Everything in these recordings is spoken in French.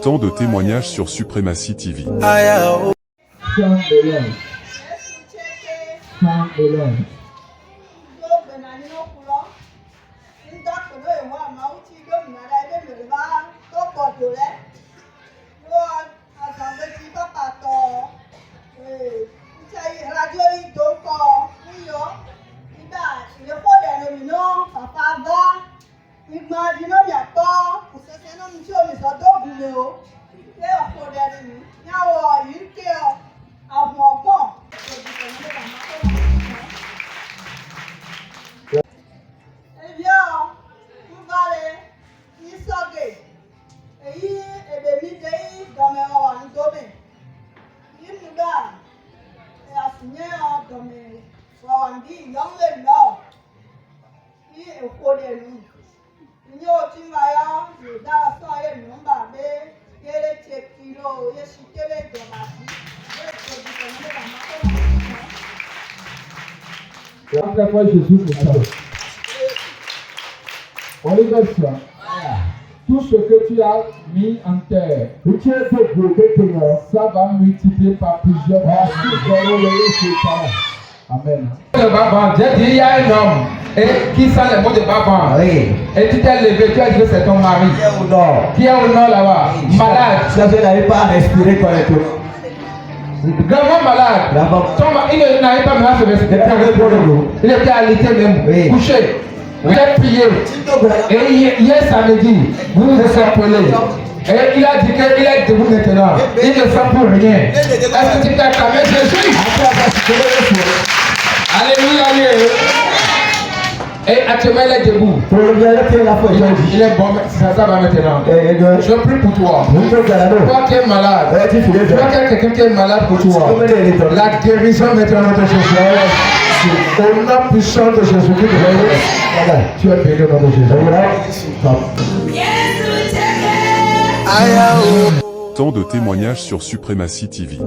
Tant de témoignages sur Supremacy TV. Tout ce que tu as mis en terre, ça va multiplier par plusieurs. Amen. J'ai dit, il y a un homme qui sent les mots de Baban. Et tu t'es levé, tu as dit que c'est ton mari. Qui est au nord là-bas, malade. Tu n'arrives pas à respirer correctement. Gravement malade. Il n'arrive pas à se respirer. Il était alité même, couché. Vous êtes prié. Et hier samedi, vous nous êtes appelés. Et il a dit qu'il est debout maintenant. Il ne fait pour rien. Est-ce que tu t'acclames Jésus? Alléluia, Alléluia. Et actuellement, il est debout. Il est bon, ça va maintenant. Je prie pour toi. Toi qui es malade. Toi qui es quelqu'un qui est malade pour toi. La guérison maintenant de Jésus. Au nom puissant de Jésus-Christ, tu es béni au nom de Jésus. Tant de témoignages sur Supremacy TV.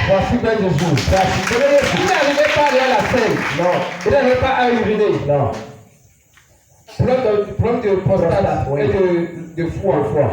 Voici bien Jésus. Il n'arrivait pas à aller à la scène. Non. Il n'arrivait pas à uriner. Non. problème de prostate et de foie.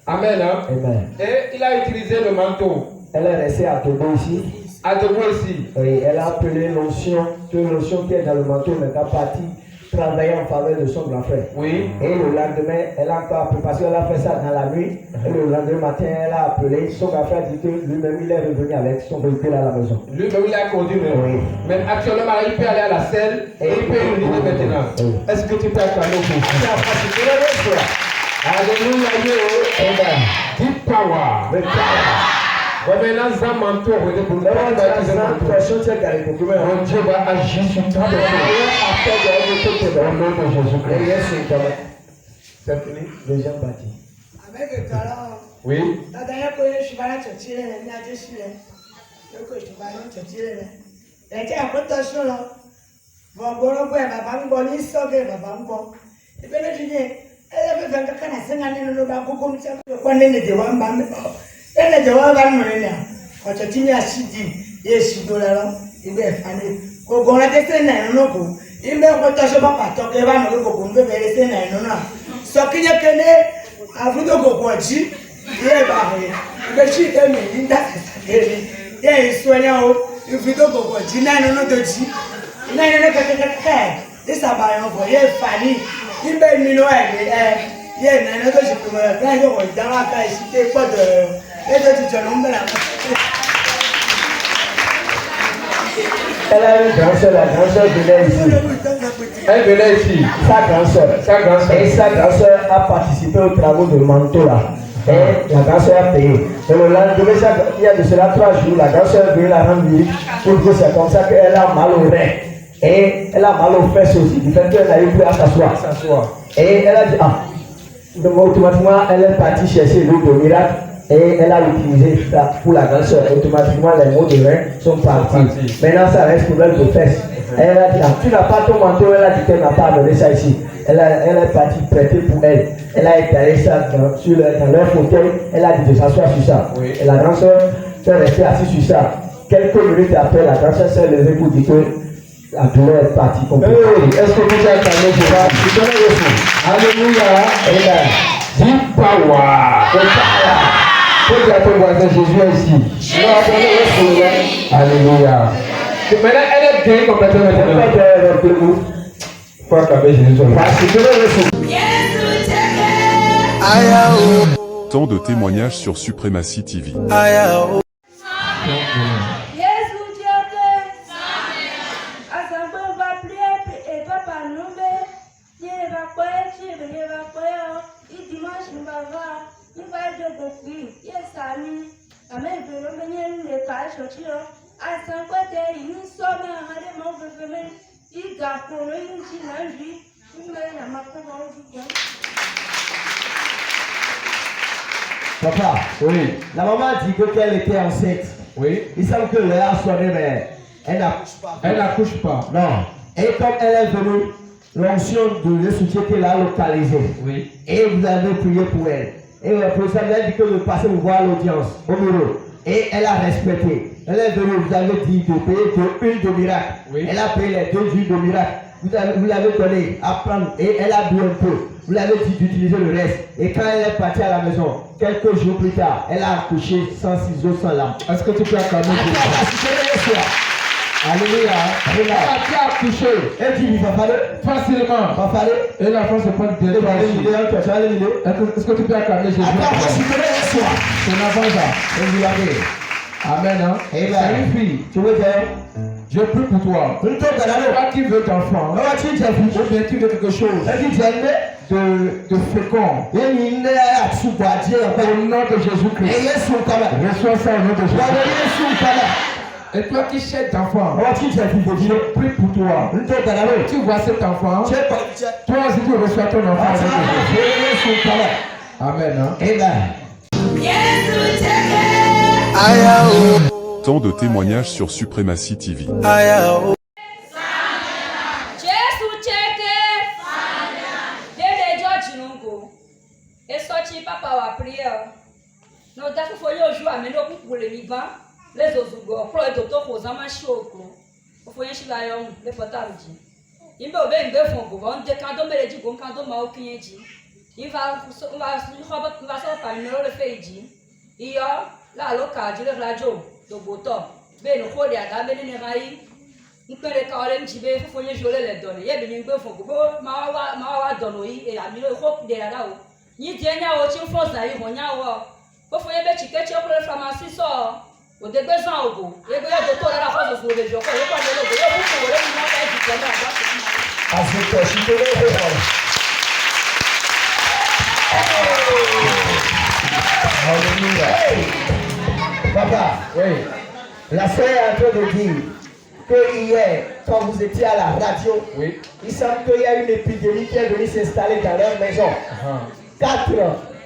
Amen. Hein? Amen. Et il a utilisé le manteau. Elle est restée à Togo ici. À Togo ici. Oui, elle a appelé l'onction, que l'onction qui est dans le manteau n'est pas partie travailler en faveur de son grand frère. Oui. Et le lendemain, elle a encore appelé, parce qu'elle a fait ça dans la nuit. Et le lendemain matin, elle a appelé, son grand frère dit que lui-même il est revenu avec son véhicule à la maison. Lui-même il a conduit même. Oui. Mais actuellement, il peut aller à la selle et il peut uriner maintenant. Oui. Est-ce que tu peux acclamer pour ça? Alléluia. Amen. Deep power. The power. Maintenant, ça manteau, Mon Dieu va agir sur toi. Au nom de Jésus-Christ. C'est fini? Deuxième partie. Avec le talent. Oui. La dernière fois, je suis allé à Tchotchile, je suis allé à Tchotchile. Il y a un peu de temps là. Bon, papa me bonne, il sort de papa me bonne. Et puis, je dis, elle avait 24 ans, 5 ans, elle n'a pas beaucoup de temps. Quand elle était en bas, elle était en bas, quand tu as acheté, il est $6, il est fané. Quand on a testé, il m'a retouché papa, tant qu'il va me beaucoup, il va laisser non. Ce qui est que a vu de beaucoup de gens, il est barré. Il va chier, il est soignant, il fait de beaucoup de gens, il n'a de gens. Il n'a rien il s'est envoyé Fanny, il m'a mis le il y a un autre je peux me faire dans la caisse, il pas de. Elle a une grande soeur, la grande soeur venait ici. Elle venait ici. Sa grande soeur. Et sa grande soeur a participé aux travaux de manteau là. Et la grande soeur a payé. Et le lendemain, il y a de cela 3 jours, la grande soeur venait la rendre visite pour que c'est comme ça qu'elle a mal au rein. Et elle a mal aux fesses aussi, du fait qu'elle n'arrive plus à s'asseoir. Et elle a dit, donc automatiquement, elle est partie chercher l'eau de miracle. Et elle a utilisé ça pour la grande soeur. Automatiquement, les mots de rein sont partis. Maintenant, ça reste problème de fesses. Elle a dit, tu n'as pas ton manteau. Elle a dit qu'elle n'a pas amené ça ici. Elle est partie prêter pour elle. Elle a étalé ça dans leur fauteuil. Elle a dit de s'asseoir sur ça. Oui. Et la grande soeur s'est restée assise sur ça. Quelques minutes après, la grande soeur s'est levée pour dire que la douleur est partie complètement. Est-ce que vous êtes allé pour ça? Alléluia. Amen. Deep power. Faut dire à ton voisin, Jésus est ici. Alléluia. Maintenant, elle est guérie complètement maintenant. Faut acclamer Jésus. Tant de témoignages sur Suprématie TV. Papa, oui. La maman a dit qu'elle était enceinte. Oui. Il semble que l'heure a sonné, mais elle n'accouche pas. Non. Et comme elle est venue, l'onction de ressuscité qu'elle a localisé. Oui. Et vous avez prié pour elle. Et le professeur lui a dit que vous passez vous voir l'audience au bureau. Et elle a respecté. Elle est venue, vous avez dit de payer 2 huiles de miracle. Oui. Elle a payé les 2 huiles de miracle. Vous l'avez donné à prendre et elle a bu un peu. Vous l'avez dit d'utiliser le reste. Et quand elle est partie à la maison, quelques jours plus tard, elle a accouché sans ciseaux, sans lame. Est-ce que tu peux acclamer Jésus? Alléluia. Elle a accouché. Elle dit, il va falloir. Facilement. Va falloir. Et l'enfant se prend de Est-ce que tu peux acclamer Jésus? C'est un enfant ça. Amen. Hein? C'est une fille. Tu veux dire? Je prie pour toi. Toi qui veux d'enfant. Ou bien tu veux quelque chose de fécond. Au nom de Jésus-Christ. Reçois ça au nom de Jésus-Christ. Et toi qui cherches d'enfant, je prie pour toi. Tu vois cet enfant. Toi aussi tu reçois ton enfant. Amen. Hein? Amen. Tant de témoignages sur Suprématie TV. Il va bien de fond pour vendre quand on met les djibons quand on m'a aucun dit. Il va par numéro de fait dit. Il y a la locale de la radio de Boton. Ben le rôle à la belle néraï. Nous peut les carrés djibé faut les jouer les donner. Il y a bien de fond pour ma donner et la mille robe de la là. Ni dernier au chien force d'ailleurs on y a wa. Faut faut y mettre quelque chose pour la pharmacie ça. Au début ça au bout. Et bien de toi la force sur les jours. Il faut aller le bout. Vous pouvez nous faire du temps. Papa, Oui. la sœur est en train de dire que hier, quand vous étiez à la radio, Oui. il semble qu'il y a une épidémie qui est venue s'installer dans leur maison. 4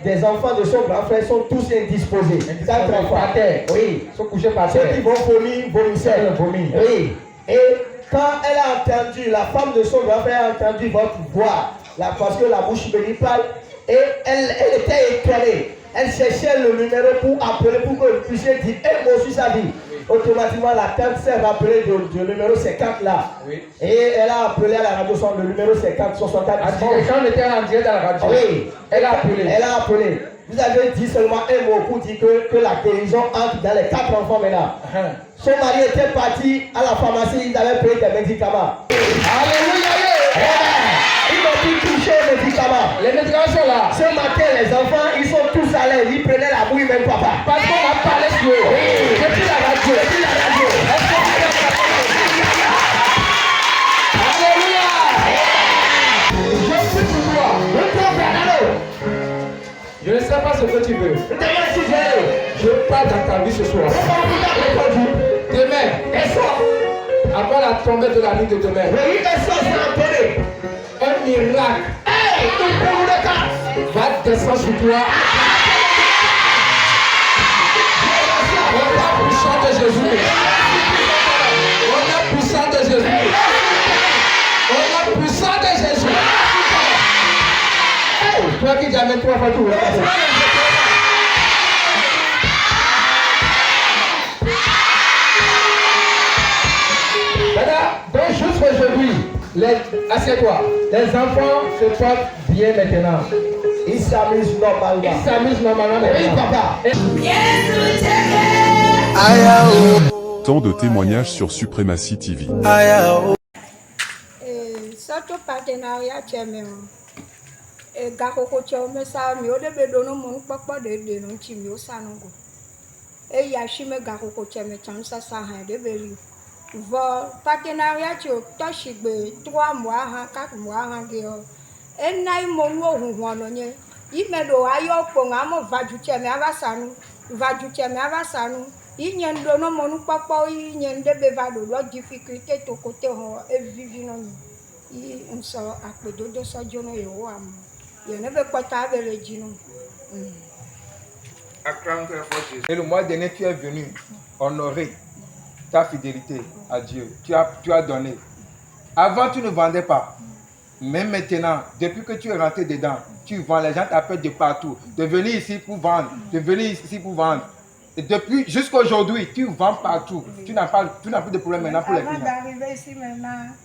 des enfants de son grand frère sont tous indisposés. 4 enfants. Par terre. Oui. Ils sont couchés par Ceux terre. qui vont vomir, vomissaient. Oui. Et quand elle a entendu, la femme de son grand frère a entendu votre voix, là, parce que la bouche bénie parle, et elle était étonnée. Elle cherchait le numéro pour appeler, pour que vous puissiez dire un mot sur sa vie. Automatiquement, la tante s'est rappelée du numéro 50 là. Oui. Et elle a appelé à la radio son le numéro 50, 64. Quand on était en direct dans la radio, Oui. elle a appelé. Elle a appelé. Vous avez dit seulement un mot pour dire que la guérison entre dans les 4 enfants maintenant. Son mari était parti à la pharmacie, ils avaient pris des médicaments. Alléluia. Ils n'ont plus touché les médicaments. Les médicaments sont là. Ce matin, les enfants, ils sont tous à l'aise. Ils prenaient la bouille, même papa. Parce qu'on a parlé sur eux. Depuis la radio. Depuis la radio. Alléluia. Je prie pour toi. Je ne sais pas ce que tu veux. Je parle dans ta vie ce soir. Demain, après la tombée de la nuit de demain, un miracle va descendre sur toi. On a puissant de Jésus. On a puissant de Jésus. On a puissant de Jésus. Toi qui jamais toi pas tout. Donc juste aujourd'hui, assieds-toi. Les enfants se portent bien maintenant. Ils s'amusent normalement. Ils s'amusent normalement Oui, maintenant. papa. Tant de témoignages sur Supremacy TV. Surtout partenariat tchèmé. Et gakoko tchèmé ça mieux de bedono mon papa de non chimio sanongo. Et yashime gakoko tchèmé cham ça hein de beli. Vol partenariat tchèmé toshigbe 3 mois 4 mois geo. Et naï mon hononye. Imedo ayo ponga mo vaju tchèmé avasanu. Vaju tchèmé avasanu. Il y a un dono mon papa, il y a un débévado, la difficulté de côté, et vivre. Il sort à peu de 200 jours. Il n'y a pas de les djinns. Et le mois dernier, tu es venu honorer ta fidélité à Dieu. Tu as donné. Avant, tu ne vendais pas. Mais maintenant, depuis que tu es rentré dedans, tu vends. Les gens t'appellent de partout. De venir ici pour vendre. De venir ici pour vendre. Et depuis jusqu'à aujourd'hui, tu vends partout. Tu n'as plus de problème maintenant pour les clients.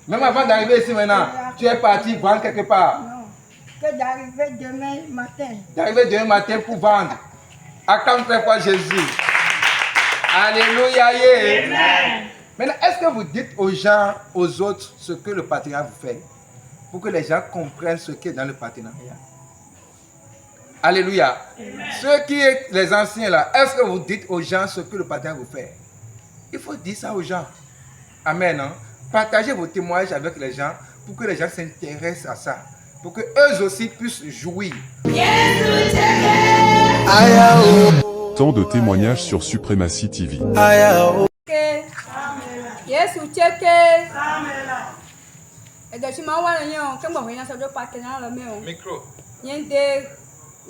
Même avant d'arriver ici maintenant, tu es parti vendre quelque part. Non, que d'arriver demain matin. D'arriver demain matin pour vendre. Acclame très fort Jésus. Alléluia. Yeah. Maintenant, est-ce que vous dites aux gens, aux autres, ce que le partenariat vous fait? Pour que les gens comprennent ce qui est dans le partenariat. Alléluia. Ceux qui sont les anciens là, est-ce que vous dites aux gens ce que le partenariat vous fait? Il faut dire ça aux gens. Amen. Hein? Partagez vos témoignages avec les gens pour que les gens s'intéressent à ça. Pour que eux aussi puissent jouir. Tant de témoignages sur Supremacy TV. Yes, vous checkez. Et donc, si je suis un partenaire, Micro.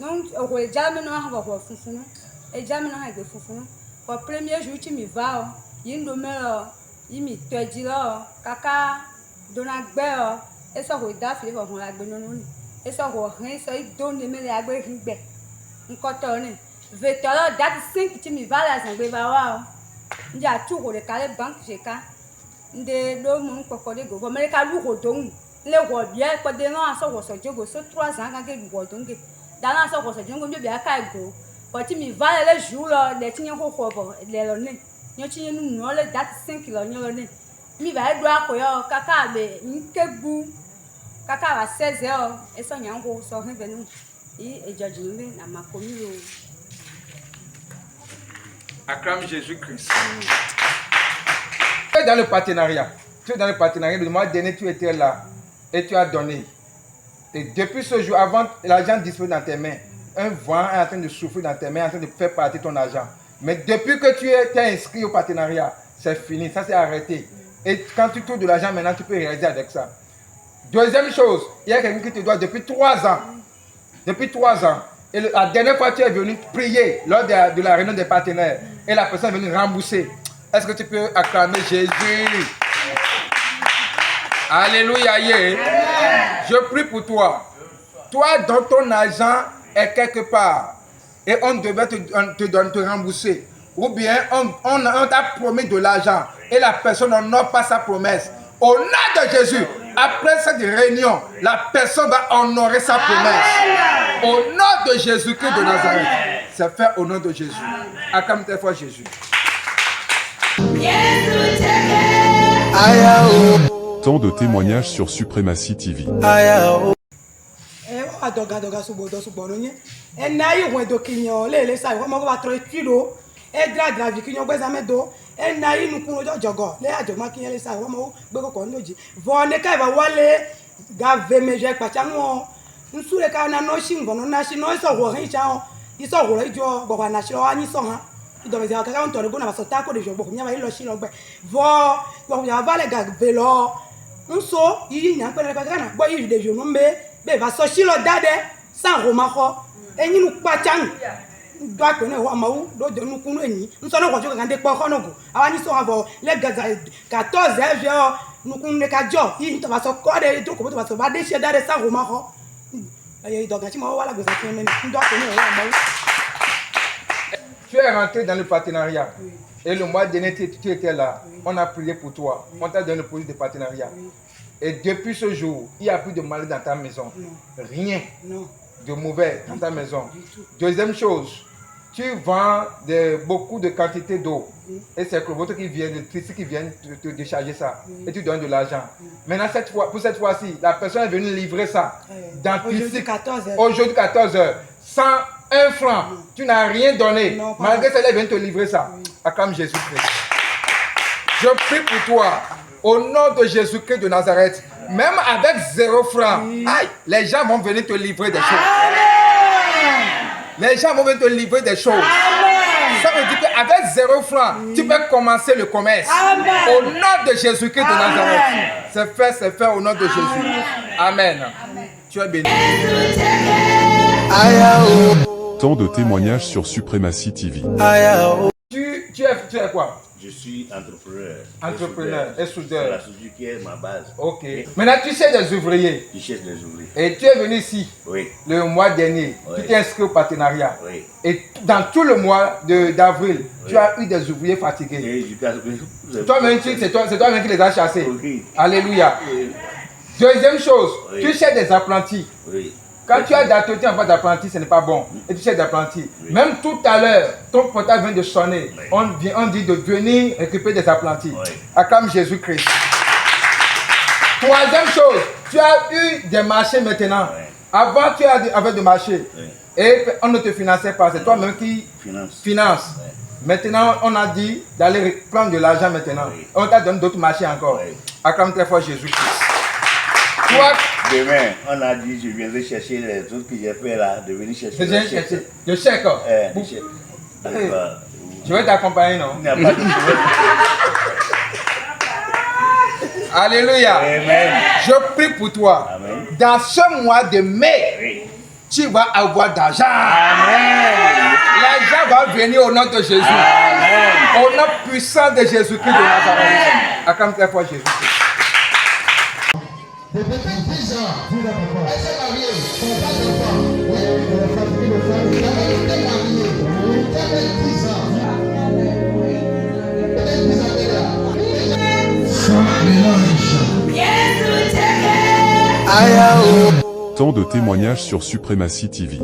non, on jamais non avoir fufunu. Et jamais non avec fufunu. Pour premier jour tu m'y vas, il me met, il me te dit là, caca, donagbe, et ça regarde, il va voir la benoni. Et ça rien, ça il donne les mêles agbe ribe. Un cotonne. Vétala date 5 tu m'y vas là, ça va voir. Il y a tout le carré banque j'ai qu'à. De l'homme mon cocotte go, mais le calou rodon. le wo bien ko de no aso wo so jogo so 3 ans kan ke wo donge da na aso wo so jogo bi bia kai go ko ti mi va le jour le ti nyen ko ko bo le lo ni nyo ti nyen nu le that 5 kilo nyo lo ni mi va do akoyo kaka be nkebu kaka va 16 heures e so nyan ko so hin benu i e joji mi na makomi o. Acclame Jésus-Christ. Tu es dans le partenariat. Tu es dans le partenariat. Le mois dernier, tu étais là et tu as donné. Et depuis ce jour, avant, l'argent dispose dans tes mains. Un vent est en train de souffler dans tes mains, en train de faire partir ton argent. Mais depuis que tu es inscrit au partenariat, c'est fini. Ça, c'est arrêté. Et quand tu trouves de l'argent, maintenant, tu peux réaliser avec ça. Deuxième chose, il y a quelqu'un qui te doit depuis 3 ans. Depuis 3 ans. Et la dernière fois, tu es venu prier lors de la réunion des partenaires. Et la personne est venue rembourser. Est-ce que tu peux acclamer Jésus? Alléluia. Yeah. Je prie pour toi. Toi, dont ton argent est quelque part. Et on devait te rembourser. Ou bien on t'a promis de l'argent. Et la personne n'honore pas sa promesse. Au nom de Jésus, après cette réunion, la personne va honorer sa promesse. Au nom de Jésus-Christ de Nazareth. C'est fait au nom de Jésus. Acclame tes fois Jésus. Tant de témoignages sur Supremacy TV. Tu es rentré dans le partenariat. Et le mois dernier, tu étais là. On a prié pour toi. On t'a donné le projet de partenariat. Et depuis ce jour, il n'y a plus de mal dans ta maison. Rien de mauvais dans ta maison. Deuxième chose, tu vends beaucoup de quantités d'eau. Et c'est que votre qui vient, qui viennent te décharger ça. Et tu donnes de l'argent. Maintenant, pour cette fois-ci, la personne est venue livrer ça. Aujourd'hui 14 heures. Sans 1 franc. Tu n'as rien donné. Malgré ça, elle vient te livrer ça. Acclame Jésus-Christ. Je prie pour toi. Au nom de Jésus-Christ de Nazareth. Même avec 0 franc. Aïe, les gens vont venir te livrer des choses. Les gens vont venir te livrer des choses. Ça veut dire qu'avec 0 franc, tu peux commencer le commerce. Au nom de Jésus-Christ de Nazareth. C'est fait au nom de Jésus. Amen. Tu es béni. Tant de témoignages sur Supremacy TV. Tu es quoi? Je suis entrepreneur. Entrepreneur et soudeur. C'est la soudure qui est ma base. Ok. Maintenant, tu cherches des ouvriers. Je cherche des ouvriers. Et tu es venu ici. Oui. Le mois dernier. Oui. Tu t'es inscrit au partenariat. Oui. Et dans tout le mois d'avril, tu as eu des ouvriers fatigués. Toi-même, c'est toi-même qui les as chassés. Oui. Alléluia. Oui. Deuxième chose, Oui. tu cherches des apprentis. Oui. Quand tu as d'atelier en face d'apprenti, ce n'est pas bon. Et tu cherches d'apprentis. Oui. Même tout à l'heure, ton portable vient de sonner. Oui. On dit de venir récupérer des apprentis. Oui. Acclame Jésus-Christ. Troisième chose, tu as eu des marchés maintenant. Oui. Avant, tu avais des marchés. Oui. Et on ne te finançait pas. C'est toi-même qui finance. Oui. Maintenant, on a dit d'aller prendre de l'argent maintenant. Oui. On t'a donné d'autres marchés encore. Oui. Acclame très fort Jésus-Christ. Toi, demain, on a dit je viendrai chercher les autres que j'ai fait là, de venir chercher le chèque. Le chèque. le chèque. Je vais t'accompagner, non? Il n'y a pas de Alléluia. Amen. Je prie pour toi. Amen. Dans ce mois de mai, Oui. tu vas avoir d'argent. Amen. L'argent va venir au nom de Jésus. Amen. Au nom puissant de Jésus-Christ de Nazareth. Acclame très fort Jésus. Depuis 10 ans, elle s'est mariée, son pas d'enfant. Oui, elle a fatigué de faire. Elle était mariée. Elle avait 10 ans. Elle est Isabella. Sans mélange. Tant de témoignages sur Suprématie TV.